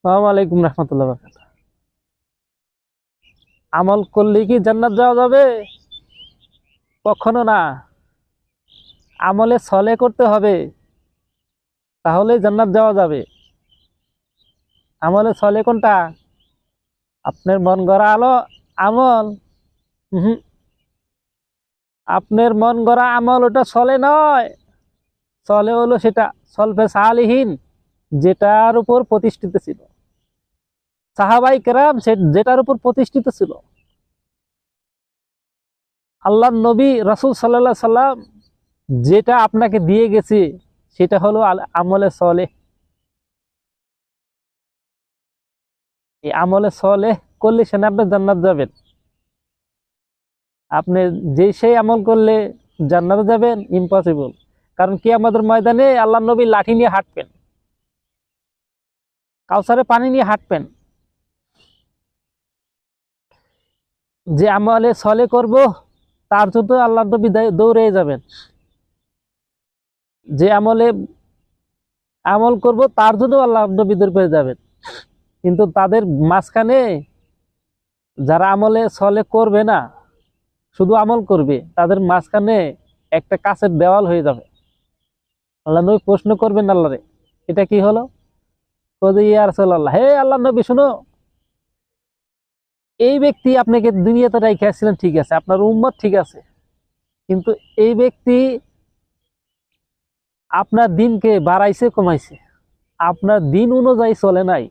আসসালামু আলাইকুম রহমতুল্লাহ বারাকাতুহু। আমল করলে কি জান্নাত যাওয়া যাবে? কখনো না। আমলে সলে করতে হবে, তাহলে জান্নাত যাওয়া যাবে। আমলে সলে কোনটা? আপনার মন গড়া আমল। হুম, আপনার মন গড়া আমল ওটা সলে নয়। সলে হলো সেটা সলফে সালিহিন, যেটার উপর প্রতিষ্ঠিত ছিল সাহাবাই কেরাম, যেটার উপর প্রতিষ্ঠিত ছিল আল্লাহ নবী রাসূল সাল্লাল্লাহু আলাইহি সাল্লাম, যেটা আপনাকে দিয়ে গেছে সেটা হলো আমলে সলে। এই আমলে সলে করলে সেটা আপনি জান্নাত যাবেন। আপনি যে সেই আমল করলে জান্নাতে যাবেন ইম্পসিবল। কারণ কিয়ামতের ময়দানে আল্লাহ নবী লাঠি নিয়ে হাঁটবেন, কাউসারে পানি নিয়ে হাঁটবেন। যে আমলে সলে করব তার জন্য আল্লাহ নবী দৌড়ে যাবেন। যে আমল করব তার জন্য আল্লাহ নবী দৌড়ে যাবেন। কিন্তু তাদের মাঝখানে যারা আমলে সলে করবে না, শুধু আমল করবে, তাদের মাঝখানে একটা কাঁচের দেওয়াল হয়ে যাবে। আল্লাহ নবী প্রশ্ন করবেন আল্লাহরে, এটা কি হলো? ইয়া রাসূলুল্লাহ, হে আল্লাহ নবী শুনো, এই ব্যক্তি আপনাকে দুনিয়াতে রেখে আসছিলেন, ঠিক আছে, আপনার উম্মত ঠিক আছে, কিন্তু এই ব্যক্তি আপনার দিনকে বাড়াইছে কমাইছে, আপনার দিন অনুযায়ী চলে নাই।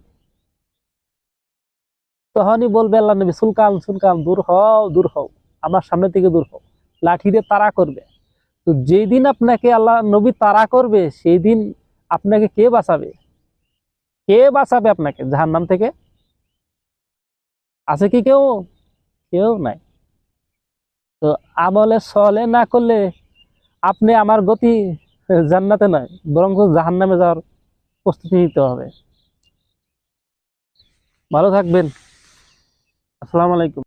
তখনই বলবে আল্লাহ নবী, সুলকান সুলকান, দূর হও দূর হও, আমার সামনে থেকে দূর হও। লাঠি দিয়ে তাড়া করবে। তো যেই দিন আপনাকে আল্লাহ নবী তাড়া করবে, সেই দিন আপনাকে কে বাঁচাবে? কে বাঁচাবে আপনাকে জাহান্নাম থেকে? আছে কি কেউ? কেউ নাই। তো আমলে সলে না করলে আপনি আমার গতি জান্নাতে নয়, বরং জাহান্নামে যাওয়ার প্রস্তুতি নিতে হবে। ভালো থাকবেন। আসসালামু আলাইকুম।